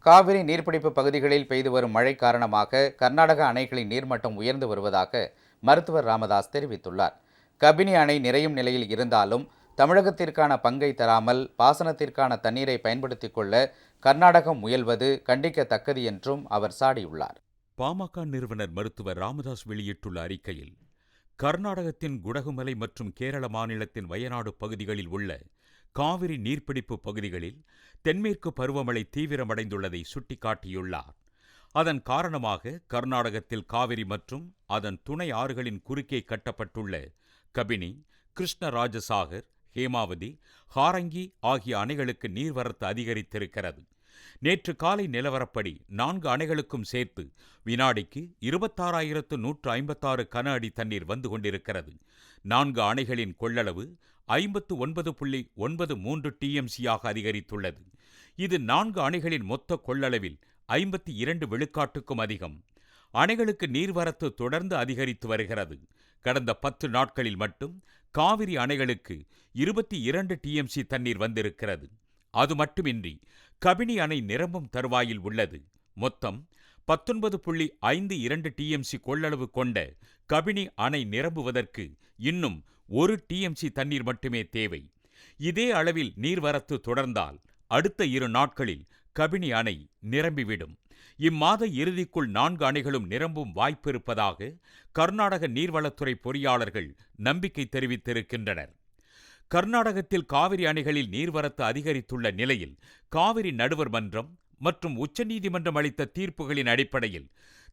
காவிரி நீர்பிடிப்பு பகுதிகளில் பெய்து வரும் மழை காரணமாக கர்நாடக அணைகளின் நீர்மட்டம் உயர்ந்து வருவதாக மருத்துவர் ராமதாஸ் தெரிவித்துள்ளார். கபினி அணை நிறையும் நிலையில் இருந்தாலும் தமிழகத்திற்கான பங்கை தராமல் பாசனத்திற்கான தண்ணீரை பயன்படுத்திக் கொள்ள கர்நாடகம் முயல்வது கண்டிக்கத்தக்கது என்றும் அவர் சாடியுள்ளார். பாமக நிறுவனர் மருத்துவர் ராமதாஸ் வெளியிட்டுள்ள அறிக்கையில், கர்நாடகத்தின் குடகுமலை மற்றும் கேரள மாநிலத்தின் வயநாடு பகுதிகளில் உள்ள காவிரி நீர்பிடிப்பு பகுதிகளில் தென்மேற்கு பருவமழை தீவிரமடைந்துள்ளதை சுட்டிக்காட்டியுள்ளார். அதன் காரணமாக கர்நாடகத்தில் காவிரி மற்றும் அதன் துணை ஆறுகளின் குறுக்கே கட்டப்பட்டுள்ள கபினி, கிருஷ்ணராஜசாகர், ஹேமாவதி, ஹாரங்கி ஆகிய அணைகளுக்கு நீர்வரத்து அதிகரித்திருக்கிறது. நேற்று காலை நிலவரப்படி 4 அணைகளுக்கும் சேர்த்து வினாடிக்கு 26,156 கன அடி தண்ணீர் வந்து கொண்டிருக்கிறது. 4 அணைகளின் கொள்ளளவு 59.93 TMCயாக அதிகரித்துள்ளது. இது 4 அணைகளின் மொத்த கொள்ளளவில் 52 விழுக்காட்டுக்கும் அதிகம். அணைகளுக்கு நீர்வரத்து தொடர்ந்து அதிகரித்து வருகிறது. கடந்த 10 நாட்களில் மட்டும் காவிரி அணைகளுக்கு 22 TMC தண்ணீர் வந்திருக்கிறது. அது மட்டுமின்றி கபினி அணை நிரம்பும் தருவாயில் உள்ளது. மொத்தம் 19.52 TMC கொள்ளளவு கொண்ட கபினி அணை நிரம்புவதற்கு இன்னும் 1 TMC தண்ணீர் மட்டுமே தேவை. இதே அளவில் நீர்வரத்து தொடர்ந்தால் அடுத்த 2 நாட்களில் கபினி அணை நிரம்பிவிடும். இம்மாத இறுதிக்குள் 4 அணைகளும் நிரம்பும் வாய்ப்பிருப்பதாக கர்நாடக நீர்வளத்துறை பொறியாளர்கள் நம்பிக்கை தெரிவித்திருக்கின்றனர். கர்நாடகத்தில் காவிரி அணைகளில் நீர்வரத்து அதிகரித்துள்ள நிலையில் காவிரி நடுவர் மன்றம் மற்றும் உச்சநீதிமன்றம் அளித்த தீர்ப்புகளின் அடிப்படையில்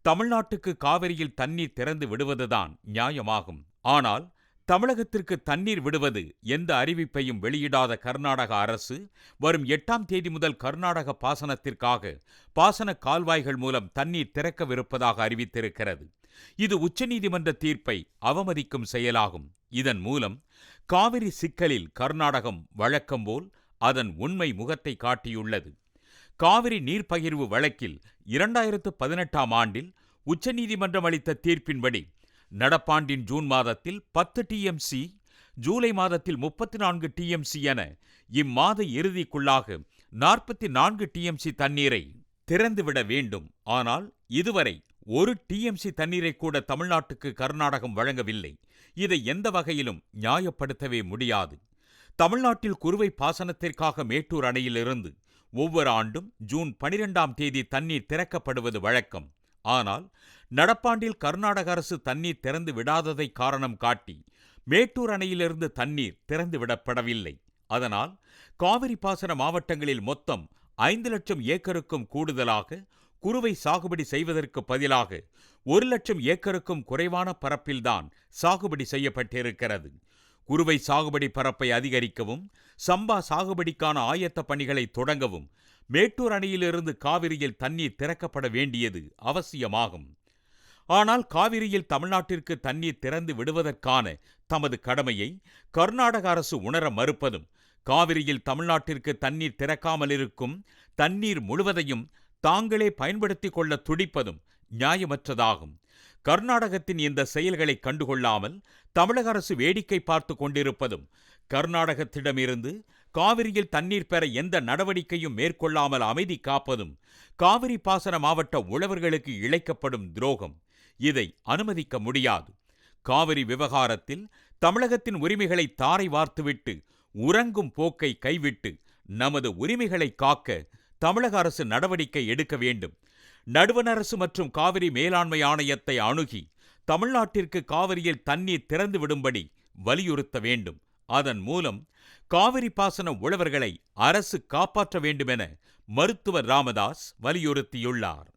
தமிழ்நாட்டுக்கு காவிரியில் தண்ணீர் திறந்து விடுவதுதான் நியாயமாகும். ஆனால் தமிழகத்திற்கு தண்ணீர் விடுவது எந்த அறிவிப்பையும் வெளியிடாத கர்நாடக அரசு வரும் 8ஆம் தேதி முதல் கர்நாடக பாசனத்திற்காக பாசன கால்வாய்கள் மூலம் தண்ணீர் திறக்கவிருப்பதாக அறிவித்திருக்கிறது. இது உச்சநீதிமன்ற தீர்ப்பை அவமதிக்கும் செயலாகும். இதன் மூலம் காவிரி சிக்கலில் கர்நாடகம் வழக்கம்போல் அதன் உண்மை முகத்தை காட்டியுள்ளது. காவிரி நீர்ப்பகிர்வு வழக்கில் 2018ஆம் ஆண்டில் உச்சநீதிமன்றம் அளித்த தீர்ப்பின்படி நடப்பாண்டின் ஜூன் மாதத்தில் 10 TMC, ஜூலை மாதத்தில் 34 TMC என இம்மாத இறுதிக்குள்ளாக 44 TMC தண்ணீரை திறந்துவிட வேண்டும். ஆனால் இதுவரை 1 TMC தண்ணீரை கூட தமிழ்நாட்டுக்கு கர்நாடகம் வழங்கவில்லை. இதை எந்த வகையிலும் நியாயப்படுத்தவே முடியாது. தமிழ்நாட்டில் குறுவை பாசனத்திற்காக மேட்டூர் அணையிலிருந்து ஒவ்வொரு ஆண்டும் ஜூன் 12ஆம் தேதி தண்ணீர் திறக்கப்படுவது வழக்கம். ஆனால் நடப்பாண்டில் கர்நாடக அரசு தண்ணீர் திறந்து விடாததை காரணம் காட்டி மேட்டூர் அணையிலிருந்து தண்ணீர் திறந்து விடப்படவில்லை. அதனால் காவிரி பாசன மாவட்டங்களில் மொத்தம் 5 லட்சம் ஏக்கருக்கும் கூடுதலாக குறுவை சாகுபடி செய்வதற்கு பதிலாக 1 லட்சம் ஏக்கருக்கும் குறைவான பரப்பில்தான் சாகுபடி செய்யப்பட்டிருக்கிறது. குறுவை சாகுபடி பரப்பை அதிகரிக்கவும் சம்பா சாகுபடிக்கான ஆயத்த பணிகளை தொடங்கவும் மேட்டூர் அணையிலிருந்து காவிரியில் தண்ணீர் திறக்கப்பட வேண்டியது அவசியமாகும். ஆனால் காவிரியில் தமிழ்நாட்டிற்கு தண்ணீர் திறந்து விடுவதற்கான தமது கடமையை கர்நாடக அரசு உணர மறுப்பதும், காவிரியில் தமிழ்நாட்டிற்கு தண்ணீர் திறக்காமல் இருக்கும் தண்ணீர் முழுவதையும் தாங்களே பயன்படுத்திக் கொள்ள துடிப்பதும் நியாயமற்றதாகும். கர்நாடகத்தின் இந்த செயல்களை கண்டுகொள்ளாமல் தமிழக அரசு வேடிக்கை பார்த்து கொண்டிருப்பதும், கர்நாடகத்திடமிருந்து காவிரியில் தண்ணீர் பெற எந்த நடவடிக்கையும் மேற்கொள்ளாமல் அமைதி காப்பதும் காவிரி பாசன மாவட்ட உழவர்களுக்கு இழைக்கப்படும் துரோகம். இதை அனுமதிக்க முடியாது. காவிரி விவகாரத்தில் தமிழகத்தின் உரிமைகளை தாரை வார்த்துவிட்டு உறங்கும் போக்கை கைவிட்டு நமது உரிமைகளை காக்க தமிழக அரசு நடவடிக்கை எடுக்க வேண்டும். நடுவண் அரசு மற்றும் காவிரி மேலாண்மை ஆணையத்தை அணுகி தமிழ்நாட்டிற்கு காவிரியில் தண்ணீர் திறந்து விடும்படி வலியுறுத்த வேண்டும். அதன் மூலம் காவிரி பாசன உழவர்களை அரசு காப்பாற்ற வேண்டுமென மருத்துவர் ராமதாஸ் வலியுறுத்தியுள்ளார்.